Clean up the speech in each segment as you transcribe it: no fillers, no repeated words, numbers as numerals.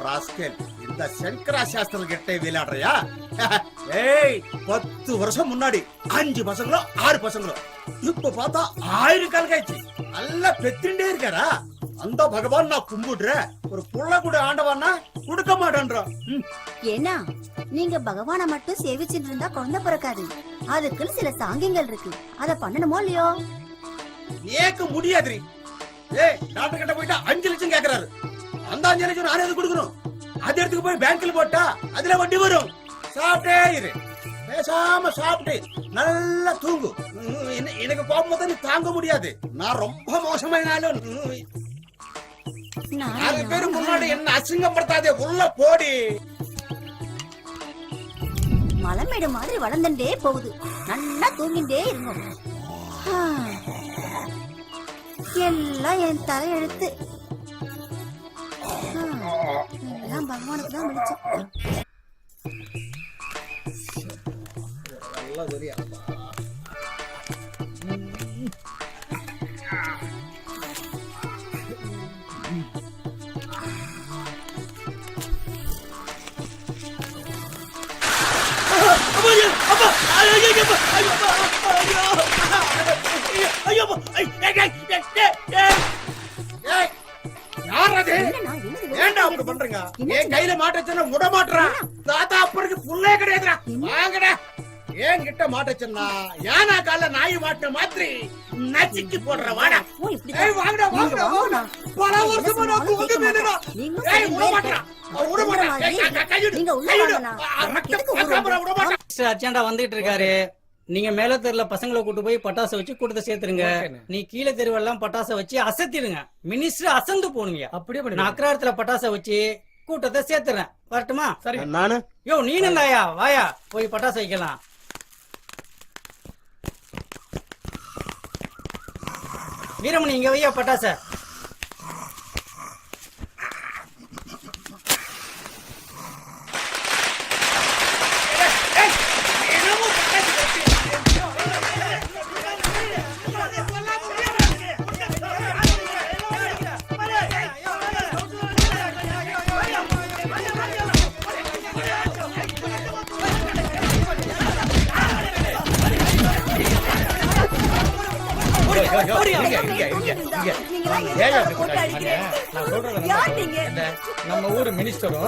Rascal இந்த சங்கரா சாஸ்திரம் கிட்டே விளையாடுறியா? ஏய் 10 வருஷம் முன்னாடி 5 பசங்களோ 6 பசங்களோ, இப்ப பார்த்தா 1000 கால் காய்ச்சி நல்லா பெத்திண்டே இருக்காரா? அந்த பகவான் நான் கும்பிடுறேன், ஒரு புள்ள கூட ஆண்டவான்னா கொடுக்க மாட்டேன்றான். ஏன்னா நீங்க பகவான மட்டும் சேவிச்சுட்டு இருந்தா குழந்தை பிறக்காது. அதுக்குன்னு சில சாங்கியங்கள் இருக்கு, அத பண்ணணுமோ இல்லையோ? ஏக்க முடியாது. ஏய் டாக்டர் கிட்ட போயிட்டா 5 லட்சம் கேக்குறாரு. அந்த 5 லட்சம் நானே எது கொடுக்கணும்? அது எடுத்துக்கு போய் பேங்க்ல போட்டா அதுல வட்டி வரும். சாப்பிட்டே இரு, பேசாம சாப்பிட்டு நல்லா தூங்கு. எனக்கு கோபம் தான் தாங்க முடியாது. நான் ரொம்ப மோசமாயினாலும் 4 பேரு முன்னாடி என்ன அசிங்கப்படுத்தாதே, உள்ள போடி. மலைமேடு மாதிரி வளர்ந்துட்டே போகுது, நல்லா தூங்கிட்டே இருங்க. எல்லாம் என் தலையெழுத்து. எல்லாம் பகவானுக்கு தான் விழிச்சோம். கையில மாட்டச்சா விட மாட்டான். தாத்தா அப்பருக்கு புள்ளே கிடையாதுடா. வாங்கடா, ஏன் கிட்ட மாட்டச்சா யானா கால நாய் மாட்ட மாதிரி நச்சுக்கு போடுற. வாடா வாங்கடா வாங்கடா. பல வருஷமா நான் தூங்க வேணும்டா. ஏய் விட மாட்டா, விட மாட்டா. நீங்க உள்ள வாங்கடா. அச்சாண்டா வந்துட்டு இருக்காரு. நீங்க மேல தெருல பசங்களை கூட்டு போய் பட்டாசை வச்சு கூட்டத்தை சேர்த்துருங்க. நீ கீழே தெருவெல்லாம் பட்டாசை வச்சு அசத்திடுங்க. மினிஸ்டர் அசந்து போனுங்க. அப்படியே நான் அக்ராரத்துல பட்டாசை வச்சு கூட்டத்தை சேர்த்துறேன். வரட்டுமா? சரி. நானு யோ நீனும் தாயா வாயா, போய் பட்டாசை வைக்கலாம். வீரமணி இங்க வையா பட்டாசை. நம்ம ஊரு மினிஸ்டரும்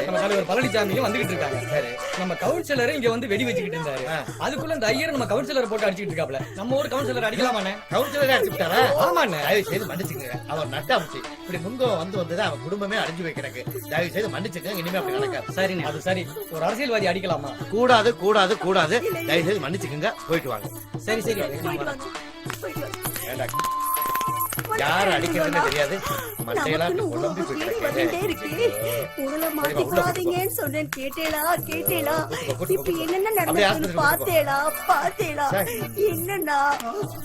நம்ம தலைவர் பழனிசாமியும் வந்துகிட்டு இருக்காங்க. நம்ம கவுன்சிலர் இங்க வந்து வெடி வச்சுக்கிட்டு இருந்தாரு. அதுக்குள்ள இந்த ஐயர் நம்ம கவுன்சிலர் போட்டு அடிச்சுட்டு இருக்காப்ல. நம்ம ஊர் கவுன்சிலர் அடிக்கலாமாண்ணே? கவுன்சிலரே அடிச்சுட்டாரா? ஆமாண்ணே. தயவு செய்து மன்னிச்சுங்க. அவர் நட்டாமுச்சு இப்படி முன்கம் வந்தது அவன் குடும்பமே அழிஞ்சு வைக்கிறக்கு. தயவு செய்து மன்னிச்சுங்க. இனிமே அப்படி நடக்காது. சரிண்ணே. அது சரி. ஒரு அரசியல்வாதி அடிக்கலாமா? கூடாது கூடாது கூடாது. தயவு செய்து மன்னிச்சுக்குங்க. போயிட்டு வாங்க. சரி சரி. யாரு அடிக்கிறதுன்னு தெரியாது. மண்டையெல்லாம் குழம்பி சொன்னேன். கேட்டேளா கேட்டேளா? இப்ப என்னென்ன நடந்ததுன்னு பாத்தேளா பாத்தேளா? என்னன்னா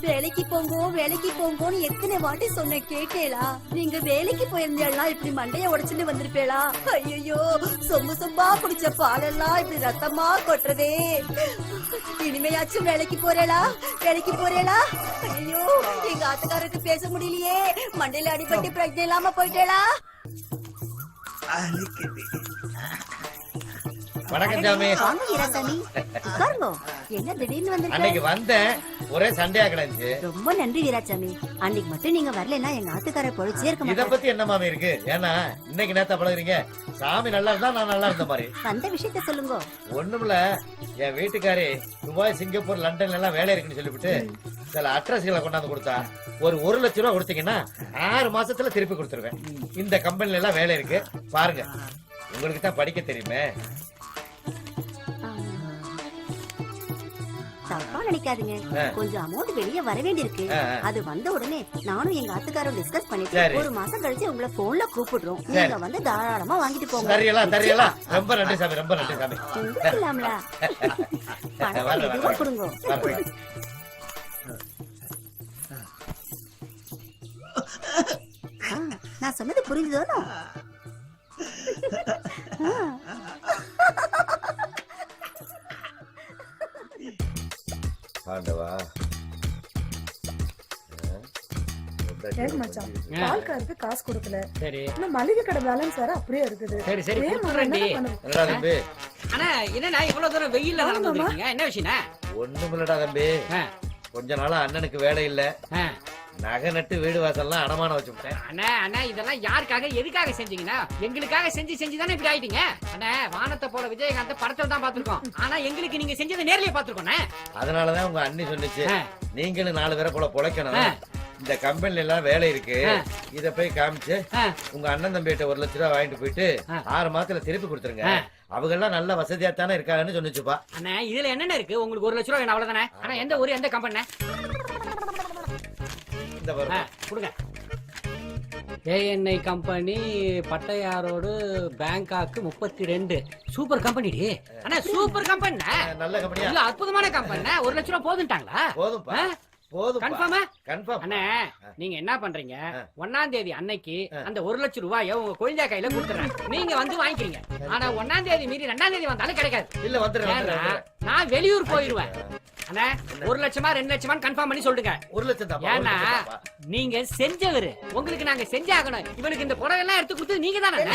வேலைக்கு போங்கோன்னு எத்தனை வாட்டி சொன்ன கேட்டேளா? நீங்க வேலைக்கு போயிருந்தா இப்படி மண்டைய உடைச்சுட்டு வந்திருப்பேளா? ஐயோ, சொம்பு சொம்பா குடிச்ச பாலெல்லாம் இப்படி ரத்தமா கொட்டுறதே. இனிமையாச்சும் வேலைக்கு போறேளா? ஐயோ, எங்க ஆத்துக்காரருக்கு பேச முடியலையே. மண்டையில அடிபட்டு பிரச்சனை இல்லாம போயிட்டேளா? வணக்கம் சாமி. என்ன திடீர்னு வந்து? அன்னைக்கு வந்தேன், ஒரே சண்டையா கிடந்துச்சு. ரொம்ப நன்றி வீராசாமி. அன்னைக்கு மட்டும் நீங்க வரலன்னா எங்க ஆத்துக்கார பொழிச்சே இருக்க இத பத்தி என்ன மாமி இருக்கு? ஏன்னா இன்னைக்கு நேத்தா பழகுறீங்க. சாமி நல்லா இருந்தா நான் நல்லா இருந்த மாதிரி. அந்த விஷயத்த சொல்லுங்க. ஒண்ணுமில்ல, என் வீட்டுக்காரி துபாய், சிங்கப்பூர், லண்டன்ல எல்லாம் வேலை இருக்குன்னு சொல்லிவிட்டு சில அட்ரஸ்களை கொண்டாந்து கொடுத்தா. ஒரு 1 லட்சம் ரூபாய் கொடுத்தீங்கன்னா 6 மாசத்துல திருப்பி கொடுத்துருவேன். இந்த கம்பெனில எல்லாம் வேலை இருக்கு பாருங்க. உங்களுக்கு தான் படிக்க தெரியுமே. தப்பா நினைக்காதீங்க, கொஞ்சம் அமௌண்ட் வெளியே வர வேண்டியிருக்கு. அது வந்த உடனே நானும் எங்க ஆத்துக்காரும் டிஸ்கஸ் பண்ணிட்டு 1 மாசம் கழிச்சு உங்களை போன்ல கூப்பிடுறோம். நீங்க வந்து தாராளமா வாங்கிட்டு போங்க. தெரியல. ரொம்ப நன்றி சாமி, ரொம்ப நன்றி சாமி. இல்லாமல பணம் கொடுங்க. நான் சொன்னது புரிஞ்சுதோ? ஆண்டவா, ஏங்க மச்சான் பால்காருக்கு காசு கொடுக்கல. சரி இன்னும் மளிகை கடை பேலன்ஸ் வேற அப்படியே இருக்குது. சரி சரி ஏன் மாமா கொடுத்துறேன்டி. என்ன பண்ண- என்னடா தம்பி அண்ணா என்னண்ணா இவ்வளவு தூரம் வெயில்ல நடந்து வந்திருக்கீங்க என்ன விஷயம்ண்ணா ஒண்ணுமில்லடா தம்பி ஆ, கொஞ்ச நாளா அண்ணனுக்கு வேலை இல்ல ஆ. நகை நட்டு வீடு வாசல்லாம் அடமானம் வச்சுட்டேன். அண்ணா அண்ணா இதெல்லாம் யாருக்காக எதுக்காக செஞ்சீங்கன்னா எங்களுக்காக செஞ்சு தானே இப்படி ஆயிட்டீங்க. அண்ணா வானத்தை போல விஜயகாந்த் படத்துல தான் பாத்துருக்கோம். ஆனா எங்களுக்கு நீங்க செஞ்சதை நேர்லயே பாத்துருக்கோம். அதனாலதான் உங்க அண்ணி சொன்னுச்சு ஆ. நீங்களும் 4 பேரை போல பொழைக்கணும். ஆ. இந்த கம்பெனில எல்லாம் வேலை இருக்கு. ஆ. இத போய் காமிச்சு ஆ. உங்க அண்ணன் தம்பிகிட்ட 1 லட்சம் ரூபாய் வாங்கிட்டு போயிட்டு ஆ. 6 மாசத்துல திருப்பி கொடுத்துருங்க. ஆ. அவங்க எல்லாம் நல்ல வசதியா தானே இருக்காங்கன்னு சொன்னுச்சுப்பா. அண்ணா இதுல என்னென்ன இருக்கு? உங்களுக்கு 1 லட்சம் ரூபாய் வேணும் அவ்வளவுதானே. ஆனா எந்த ஊரு எந்த கம்பெனி? இந்த பாருங்க. கொடுங்க. ஏஎன்ஐ கம்பெனி பட்டையாரோடு பேங்காக்கு 32 சூப்பர் கம்பெனி. அண்ணா சூப்பர் கம்பெனி. நல்ல கம்பெனியா இல்ல அற்புதமான கம்பெனி. 1 லட்சம் ரூபாய் போதுட்டாங்களா? போதும்பா போதும் கன்ஃபார்மா? கன்ஃபார்ம். அண்ணா நீங்க என்ன பண்றீங்க? 1ஆம் தேதி அன்னைக்கு அந்த 1 லட்சம் ரூபாயை உங்க குழந்தை கையில கொடுத்துறேன். நீங்க வந்து வாங்கிக்கிறீங்க. ஆனா 1ஆம் தேதி மீறி 2ஆம் தேதி வந்தாலும் கிடைக்காது. இல்ல வந்துடுறேன் ஏன்னா, வந்துடுறேன். நான் வெளியூர் போயிருவேன். அண்ணா 1 லட்சமா 2 லட்சமா கன்ஃபார்ம் பண்ணி சொல்லுங்க. 1 லட்சம் தான். ஏன்னா நீங்க செஞ்சவரு, உங்களுக்கு நாங்க செஞ்சாகணும். இவனுக்கு இந்த புடவை எல்லாம் எடுத்து கொடுத்து நீங்க தானே.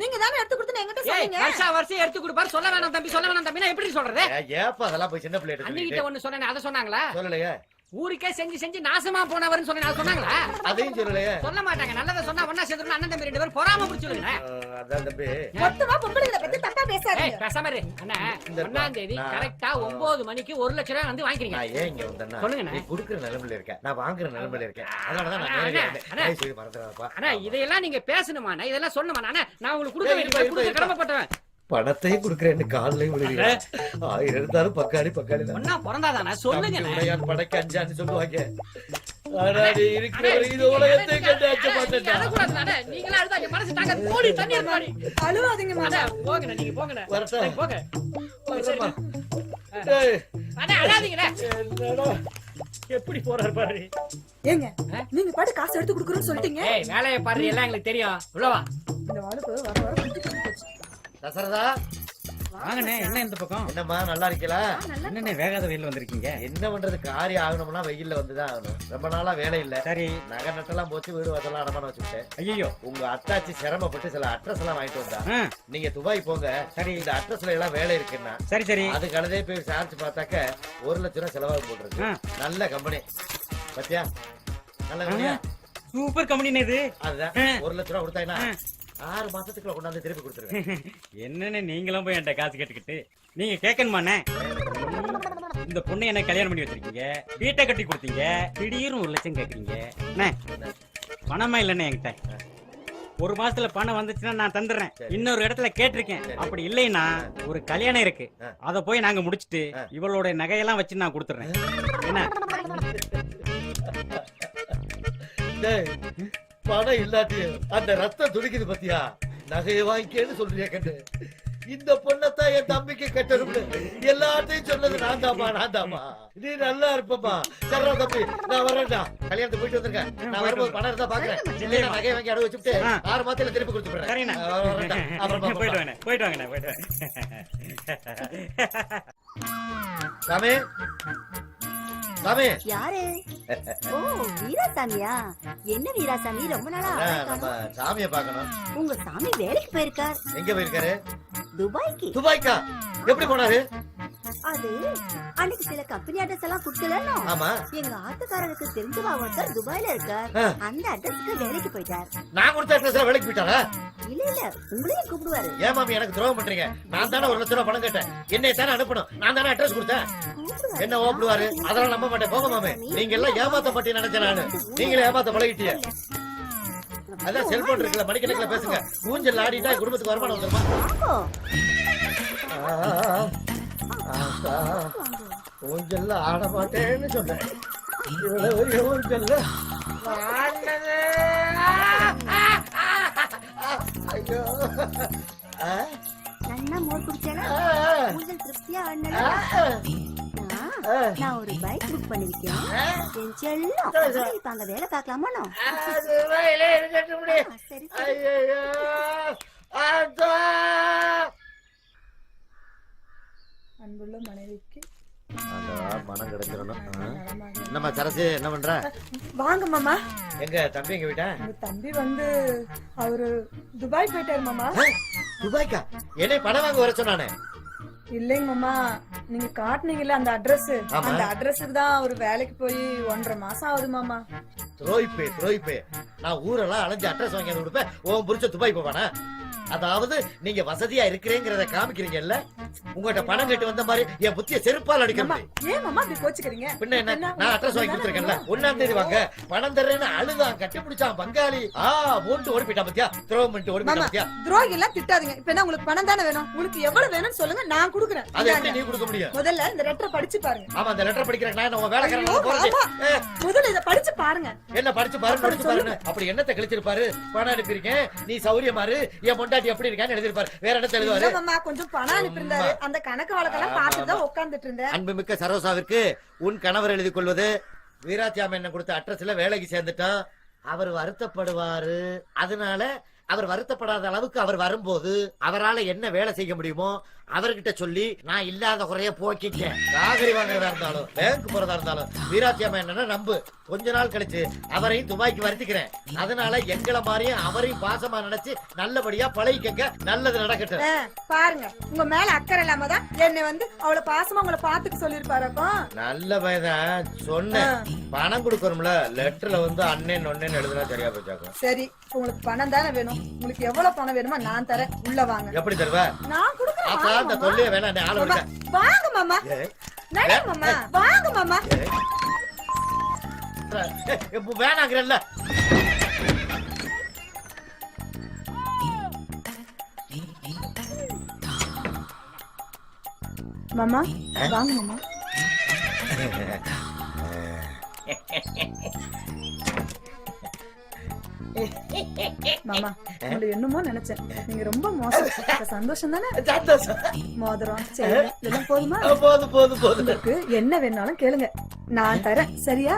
நீங்க தானே எடுத்து கொடுத்து என்கிட்ட சொன்னீங்க. வருஷம் எடுத்து கொடுப்பாரு. சொல்ல வேணாம் தம்பி, சொல்ல வேணாம் தம்பி. நான் எப்படி சொல்றது? ஏப்பா அதெல்லாம் போய் சின்ன பிள்ளை அன்னிக்கிட்ட ஒண்ணு சொன்னேன், அதை சொன்னாங்களா? சொல்லலையே. ஊருக்கே செஞ்சு நாசமா போனவர்னு சொன்னேன், அதை சொன்னாங்களா? அதையும் சொல்லலையே. சொல்ல மாட்டாங்க. நல்லதை சொன்னா ஒண்ணா சேர்ந்து அண்ணன் தம்பி 2 பேரும் பொறாம புடிச்சுடுங்க. அதான் தம்பி. மொத்தமா பொம்பளைகளை பத்தி தப்பா பேசாதீங்க. பேசாம இரு. அண்ணா 1ஆம் தேதி கரெக்டா 9 மணிக்கு 1 லட்சம் ரூபாய் வந்து வாங்கிக்கிறீங்க. நான் ஏன் இங்க வந்தேன்னா சொல்லுங்க. நீ குடுக்குற நிலைமையில இருக்கேன், நான் வாங்குற நிலைமையில இருக்கேன். அதனாலதான் நான் அண்ணா, நேரடியா அண்ணா, வந்தேன். தயவு செய்து மறந்துடாதப்பா. அண்ணா இதையெல்லாம் நீங்க பேசணுமா? இதெல்லாம் சொல்லணுமா? அண்ணா நான் உங்களுக்கு கொடுக்க வேண்டிய கொடுக்க கடமைப்பட்டவன். பணத்தையும் குடுக்குறேன், காலையும் விழுகிறேன். 1000 இருந்தாலும் பக்காளி தான். ஒண்ணா பிறந்தாதானே சொல்லுங்க. உடையான் படைக்கு 5 சொல்லுவாங்க. ஆனா நீ இருக்கிறவரை இந்த உலகத்தை கண்டு அச்ச மாட்டேன்டா. நீங்களா அழுதா என் மனசு தாங்க கோடி தண்ணி இருப்பாடி. அழுவாதீங்க மாமா. போங்க நீங்க போங்க. வரட்டா? போங்க. வரட்டா? டேய், அண்ணா அழாதீங்கடா. என்னடா? எப்படி போறாரு பாரு. ஏங்க நீங்க பாட்டு காசு எடுத்து கொடுக்குறோம்னு சொல்லிட்டீங்க. ஏய் வேலைய பாரு, எல்லாம் எங்களுக்கு தெரியும். உள்ளவா. இந்த வாளுக்கு வர வர குத்தி போச்சு. தசரதா, வாங்கண்ணே என்ன இந்த பக்கம் என்னம்மா நல்லா இருக்கீங்களா? என்னண்ணே வேகாத வெயில்ல வந்திருக்கீங்க? என்ன பண்றது, காரியம் ஆகணும்னா வெயில்ல வந்துதான் ஆகணும். ரொம்ப நாளா வேலை இல்ல. சரி. நகை நட்டெல்லாம் போச்சு, வீடு வாசல்லாம் அடமானம் வச்சுட்டேன். ஐயோ. உங்க அத்தாச்சி சிரமப்பட்டு சில அட்ரஸ் எல்லாம் வாங்கிட்டு வந்தா. ஆ, நீங்க துபாய் போங்க. சரி. இந்த அட்ரஸ்ல எல்லாம் வேலை இருக்குன்னா சரி சரி. அது கழுதே போய் விசாரிச்சு பார்த்தாக்க 1 லட்சம் ரூபாய் செலவாக போட்டுருக்கு. ஆ. நல்ல கம்பெனி பத்தியா? நல்ல கம்பெனியா? சூப்பர் கம்பெனி இது. அதுதான் 1 லட்சம் ரூபாய் கொடுத்தாங்கன்னா 6 மாசத்துக்குள்ள கொண்டாந்து திருப்பி கொடுத்துருவேன். என்னன்னு நீங்களும் போய் என்கிட்ட காசு கேட்டுக்கிட்டு நீங்க கேட்கணுமாண்ணே? இந்த பொண்ணு என்ன கல்யாணம் பண்ணி வச்சிருக்கீங்க, வீட்டை கட்டி கொடுத்தீங்க, திடீர்னு 1 லட்சம் கேக்குறீங்க. அண்ணே, பணமா இல்லண்ணே என்கிட்ட. 1 மாசத்துல பணம் வந்துச்சுன்னா நான் தந்துடுறேன். இன்னொரு இடத்துல கேட்டிருக்கேன். அப்படி இல்லைன்னா ஒரு கல்யாணம் இருக்கு, அத போய் நாங்க முடிச்சிட்டு இவளோட நகையெல்லாம் வச்சு நான் கொடுத்துறேன். என்ன? டேய், பணம் இல்லாட்டி அந்த ரத்தம் துடிக்குது பத்தியா? நகையை வாங்கிக்கேன்னு சொல்றியா கண்டு? இந்த பொண்ணத்தான் என் தம்பிக்கு கட்டணும்னு எல்லாத்தையும் சொன்னது நான் தாமா. நீ நல்லா இருப்பமா. சரா தம்பி, நான் வரேன்டா. கல்யாணத்துக்கு போயிட்டு வந்திருக்கேன். நான் வரும்போது பணம் இருந்தா பாக்குறேன். இல்லைன்னா நகையை வாங்கி அடகு வச்சுட்டு 6 மாசத்துல திருப்பி கொடுத்துறேன். சரிண்ணா. அப்புறம் போயிட்டு வாங்க போயிட்டு வாங்க. சாமி, சாமி. யாரு? ஓ வீராசாமியா? என்ன வீராசாமி ரொம்ப நாளா ஆளை நம்ம காணோம். சாமியை பார்க்கணும். உங்க சாமி வேலைக்கு போயிருக்கார். எங்க போயிருக்காரு? துபாய்க்கு. துபாய்க்கா? எப்படி போனாரு? அது அன்னைக்கு சில கம்பெனி அட்ரஸ் எல்லாம் கொடுக்கலன்னு ஆமா. எங்க ஆத்துக்காரருக்கு தெரிஞ்சவா ஒருத்தர் துபாய்ல இருக்கார். அந்த அட்ரஸ்க்கு வேலைக்கு போயிட்டார். நான் கொடுத்த அட்ரஸ்ல வேலைக்கு போயிட்டாரா? இல்ல உங்களையும் கூப்பிடுவாரு. ஏன் மாமி எனக்கு துரோகம் பண்றீங்க? நான் தானே 1 லட்சம் ரூபாய் பணம் கேட்டேன். என்னைய தானே அனுப்பணும். நான் தானே அட்ரஸ் கொடுத்தேன். கூப்பிடுவாரு. என்ன ஓப்பிடுவாரு? அதெல்லாம் நம்ப மாட்டேன். போங்க மாமே. நீங்க எல்லாம் ஏமாத்த மாட்டேன்னு நினைச்சேன் நானு. நீங்களே ஏமாத்த பழகிட்டீங்க. அதான் செல்போன் இருக்குல்ல, மணிக்கணக்கில் பேசுங்க. ஊஞ்சல் ஆடிட்டா குடும்பத்துக்கு வருமானம் வந்துருமா? ஊஞ்சல்ல ஆட மாட்டேன்னு சொன்னேன். இவ்வளவு ஊஞ்சல்ல ஆடினது. ஐயோ. நன்னா மோர் குடிச்சானா? ஊஞ்சல் திருப்தியா ஆடினா? நான் ஒரு பைக் புக் பண்ணிருக்கேன். என் செல்லம் இப்ப அங்க வேலை பார்க்கலாமா? சரி ஐயோ. அன்புள்ள மனைவிக்கு அந்த பணம் கிடைச்சிடணும். என்னம்மா சரசு என்ன பண்ற? வாங்க மாமா. எங்க தம்பி எங்க வீட்டா? உங்க தம்பி வந்து அவரு துபாய் போயிட்டாரு மாமா. துபாய்க்கா? என்னை பணம் வாங்க வர சொன்னானே. இல்லைங்க மாமா, நீங்க காட்டுனீங்கல்ல அந்த அட்ரஸ், ஆமா. அந்த அட்ரஸுக்கு தான் அவரு வேலைக்கு போய் 1.5 மாசம் ஆகுது மாமா. துரோயிப்பே நான் ஊரெல்லாம் அலைஞ்சு அட்ரஸ் வாங்கி கொடுப்பேன். உன் புரிச்ச துபாய் போவானா? அதாவது நீங்க வசதியா இருக்கிறேங்கிறத காமிக்கிறீங்கல்ல. உங்ககிட்ட பணம் கேட்டு வந்த மாதிரி என் புத்திய செருப்பால் மாமா, அடிக்கணும். ஏன் மாமா இப்படி கோச்சுக்கிறீங்க? பின்ன என்ன, நான் அட்ரஸ் வாங்கி கொடுத்துருக்கேன்ல. 1ஆம் தேதி வாங்க பணம் தர்றேன்னு அழுதான், கட்டிப்பிடிச்சான் பங்காளி. ஓட்டு ஓடி போயிட்டா பத்தியா, துரோகம் பண்ணிட்டு ஓடி போயிட்டா மாமா, பத்தியா. துரோகி எல்லாம் திட்டாதீங்க. இப்ப என்ன உங்களுக்கு பணம் தானே வேணும்? உங்களுக்கு எவ்வளவு வேணும்னு சொல்லுங்க, நான் கொடுக்குறேன். அதை எப்படி நீ கொடுக்க முடியும்? முதல்ல இந்த லெட்டரை படிச்சு பாருங்க. ஆமா, அந்த லெட்டர் படிக்கிறேன் நான். உன் ஐயோ, வேலைக்காரன் போறது மாமா, முதல்ல இத படிச்சு பாருங்க. என்ன படிச்சு பாருன்னு அப்படி என்னத்தை கழிச்சிருப்பாரு? பணம் அனுப்பியிருக்கேன், நீ சௌரியமாரு, என் பொண்டாட்டி எப்படி இருக்கான்னு எழுதிருப்பாரு. வேற என்ன எழுதுவாரு? இல்ல மாமா, கொஞ்சம் பணம் அனுப்பியிருந்தாரு. அந்த கணக்கு வழக்கெல்லாம் பார்த்துட்டு தான் உட்கார்ந்துட்டு இருந்தேன். அன்புமிக்க சரோசாவிற்கு உன் கணவர் எழுதி கொள்வது. வீராத்தியாம என்ன கொடுத்த அட்ரஸ்ல வேலைக்கு சேர்ந்துட்டான். அவர் வருத்தப்படுவாரு. அதனால அவர் வருத்தப்படாத அளவுக்கு அவர் வரும்போது அவரால என்ன வேலை செய்ய முடியுமோ அவர்கிட்ட சொல்லி நான் இல்லாத குறைய போக்கிட்டேன். காகரி வாங்குறதா இருந்தாலும் பேங்க் போறதா இருந்தாலும் வீராத்தியம்மா என்னன்னா நம்பு. கொஞ்ச நாள் கழிச்சு அவரையும் துபாய்க்கு வருத்திக்கிறேன். அதனால எங்களை மாதிரியும் அவரையும் பாசமா நினைச்சு நல்லபடியா பழகிக்கங்க. நல்லது நடக்கட்டும். பாருங்க, உங்க மேல அக்கறை இல்லாம தான் என்னை வந்து அவ்வளவு பாசமா உங்களை பாத்துக்க சொல்லிருப்பாரு. அப்போ நல்ல பையன் சொன்னேன். பணம் கொடுக்கணும்ல, லெட்டர்ல வந்து அண்ணன் ஒன்னேன்னு எழுதுனா சரியா போச்சாக்கும். சரி, உங்களுக்கு பணம் தானே வேணும். உங்களுக்கு எவ்வளவு பணம் வேணுமோ நான் தரேன். உள்ள வாங்க. எப்படி தருவ? நான் கொடுக்குறேன். அந்த தொல்லையே வேணாம், ஆள விட. வாங்க மாமா, நடி மாமா, வாங்க மாமா. வேணாங்கிறல்ல. மாமா வாங்க மாமா. மாமா, உங்களை என்னமோ நினைச்சேன். நீங்க ரொம்ப மோசம். சந்தோஷம் தானே? சந்தோஷம். மோதிரம் சரி இதெல்லாம் போதுமா? போதும். உங்களுக்கு என்ன வேணாலும் கேளுங்க, நான் தரேன். சரியா?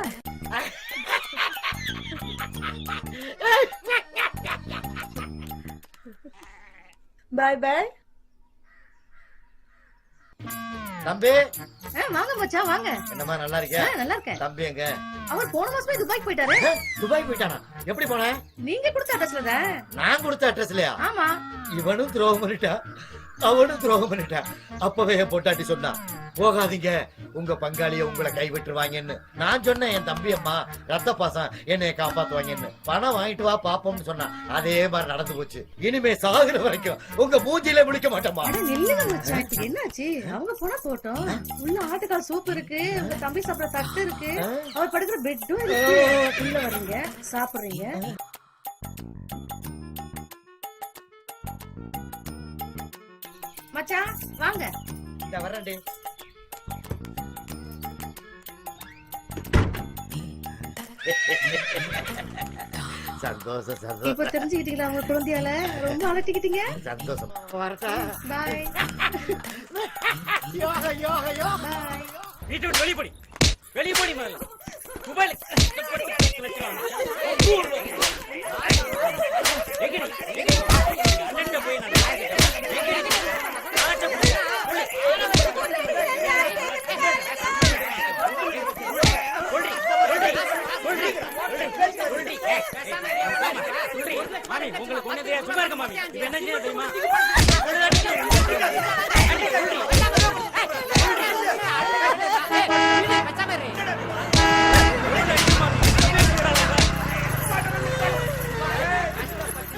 பாய் பாய். தம்பி வாங்க மச்சான், வாங்க. என்னமா நல்லா இருக்கியா? நல்லா இருக்கேன். தம்பி எங்க? அவர் போன மாசமே துபாய்க்கு போயிட்டாரு. துபாய் போயிட்டானா? எப்படி போன? நீங்க கொடுத்த அட்ரஸ்ல தான். நான் கொடுத்த அட்ரஸ்லயா? ஆமா. இவனும் துரோகம் பண்ணிட்டா, அவனும் துரோகம் பண்ணிட்டா. அப்பவே என் பொட்டாட்டி சொன்னா, போகாதீங்க, உங்க பங்காளிய உங்களை கைவிட்டுருவாங்கன்னு. நான் சொன்னேன், என் தம்பி அம்மா ரத்த பாசம் என்னைய காப்பாத்துவாங்கன்னு. பணம் வாங்கிட்டு வா பாப்போம்னு சொன்னா. அதே மாதிரி நடந்து போச்சு. இனிமே சாகுற வரைக்கும் உங்க மூஞ்சில முடிக்க மாட்டோமா? நில்லுங்க மச்சான், இப்ப என்னாச்சு? அவங்க போனா போட்டோம். உள்ள ஆட்டுக்கால் சூப் இருக்கு, உங்க தம்பி சாப்பிட தட்டு இருக்கு, அவர் படுக்கிற பெட்டும் இருக்கு. உள்ள வர்றீங்க, சாப்பிடுறீங்க. மச்சான் வாங்க. இந்த வரேன்டி. சந்தோஷம். இப்ப தெரிஞ்சுக்கிட்டீங்களா உங்க குழந்தையால? ரொம்ப அலட்டிக்கிட்டீங்க. சந்தோஷம். பாய். வீட்டு விட்டு வெளியே போடி, வெளியே போடி. முதல்ல மொபைல் உங்களுக்கு ஒண்ணு தெரியாது. சும்மா இருக்க மாமி. இது என்ன செய்ய தெரியுமா?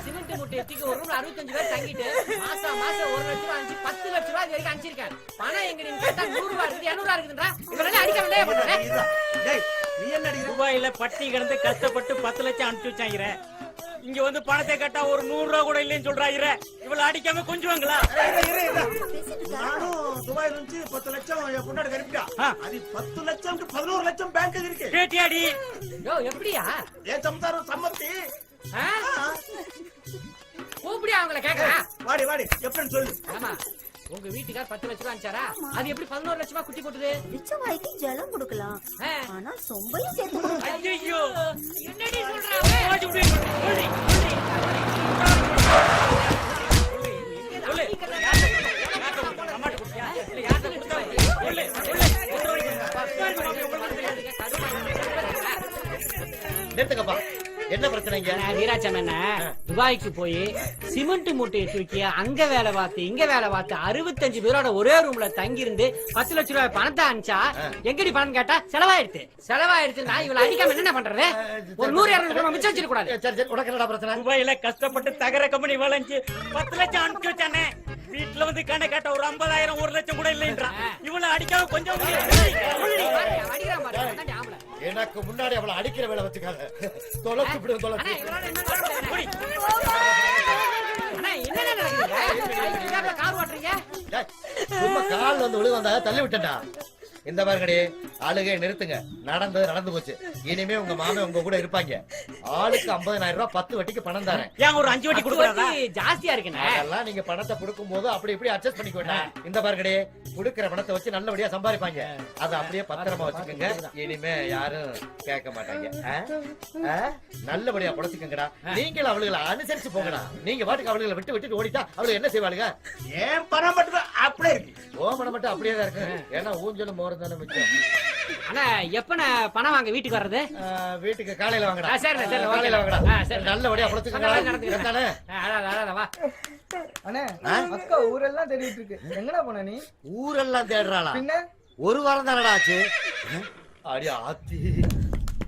சிமெண்ட் மூட்டை எத்திக்கு ஒரு ரூம் 65 பேர் தங்கிட்டு மாசம் 1 லட்சம் ரூபாய் 10 லட்சம் ரூபாய் வரைக்கும் அனுப்பிச்சிருக்கேன். பணம் எங்க நீங்க கேட்டா 100 ரூபாய் இருக்குது, 200 ரூபாய் இருக்குன்றா. இவரெல்லாம் அடிக்க வேண்டிய நீ என்ன துபாயில பட்டி கிடந்து கஷ்டப்பட்டு 10 லட்சம் அனுப்பிச்சு வச்சாங்க. இங்க வந்து பணத்தை கட்டா ஒரு 100 ரூபா கூட இல்லைன்னு சொல்றாங்க. இவ்வளவு அடிக்காம கொஞ்சுவாங்களா? நானும் துபாயில இருந்து 10 லட்சம் என் பொண்ணாடி கருப்பிட்டா. அது 10 லட்சம் 11 லட்சம் பேங்க் இருக்கு. கேட்டியாடி? யோ எப்படியா? என் சம்சாரம் சம்மத்தி. கூப்பிடியா அவங்கள கேக்குறா? வாடி எப்படின்னு சொல்லு. ஆமா, உங்க வீட்டுக்கார் 10 லட்சம் ரூபாய் அனுப்பிச்சாரா? அது எப்படி 11 லட்சமா குட்டி போட்டுது? பிச்சைவாய்க்கு ஜலம் கொடுக்கலாம், ஆனா சொம்பையும் சேர்த்து கொடுக்கலாம். ஐயோ, என்னடி சொல்றாங்க? என்ன பிரச்சனைங்க? வீராச்சம் என்ன துபாய்க்கு போய் சிமெண்ட் மூட்டையை தூக்கி அங்க வேலை பார்த்து இங்க வேலை பார்த்து 65 பேரோட ஒரே ரூம்ல தங்கி இருந்து 10 லட்சம் ரூபாய் பணத்தை அனுப்பிச்சா எங்கடி பணம் கேட்டா செலவாயிடுச்சு நான் இவளை அடிக்காம என்ன பண்றது? ஒரு 100-200 ரூபாய் மிச்சம் வச்சிட கூடாது. சரி சரி, உனக்கு என்னடா பிரச்சனை? துபாயில கஷ்டப்பட்டு தகர கம்பெனி வளைஞ்சு 10 லட்சம் அனுப்பிச்சு வச்சானே. வீட்டுல வந்து கண்ணை கேட்ட ஒரு 50,000 1 லட்சம் கூட இல்லைன்றான். இவளை அடிக்காம கொஞ்சம் அடிக்கிறான் பாரு, அதான்டி ஆம்பளை. எனக்கு முன்னாடி அவளை அடிக்கிற வேலை வச்சுக்காத. தொலைச்சு விடு, தொலைச்சு. அண்ணா, இவளோட என்ன அண்ணா, என்னண்ணா நடக்குது? கார் ஓட்டுறீங்க? டேய், சும்மா கால் வந்து விழு வந்தா தள்ளி விட்டா. இந்த பாருங்கடி, ஆளுகை நிறுத்துங்க. நடந்து போச்சு. இனிமே உங்க மாமன் உங்க கூட இருப்பாங்க. ஆளுக்கு 50,000 ரூபாய் 10 வட்டிக்கு பணம் தரேன். ஏன் ஒரு 5 வட்டி கொடுக்குறாங்க? ஜாஸ்தியா இருக்குண்ணே. அதெல்லாம் நீங்க பணத்தை கொடுக்கும் போது அப்படி இப்படி அட்ஜஸ்ட் பண்ணிக்கோங்க. இந்த பாருங்கடி, கொடுக்கிற பணத்தை வச்சு நல்லபடியா சம்பாதிப்பாங்க. அதை அப்படியே பத்திரமா வச்சுக்கோங்க. இனிமே யாரும் கேட்க மாட்டாங்க. நல்லபடியா புடச்சுக்கங்கடா. நீங்களும் அவளுகளை அனுசரிச்சு போங்கடா. நீங்க பாட்டுக்கு அவளுகளை விட்டு ஓடிட்டா அவளுக்கு என்ன செய்வாளுங்க? ஏன் பணம் மட்டும் அப்படியே இருக்கு. ஓமனை மட்டும் அப்படியே தான் இருக்கு. ஏன்னா ஊஞ்சலும் மோரம் தானே மிச்சம். அண்ணா, எப்பண்ணே பணம் வாங்க வீட்டுக்கு வர்றது? வீட்டுக்கு காலையில வாங்கடா. சரிண்ணே, சரி, காலையில ஓகே. வாங்கடா. சரி. நல்லபடியா அண்ணா, புடச்சுக்கங்கடா. நடந்துக்கிறேன். அதான், வா. அண்ணே அக்கா ஊரெல்லாம் தேடிட்டு இருக்கு. எங்கடா போன நீ? ஊரெல்லாம் தேடுறாளா? பின்ன ஒரு வாரம் தானடா ஆச்சு. அடி ஆத்தி,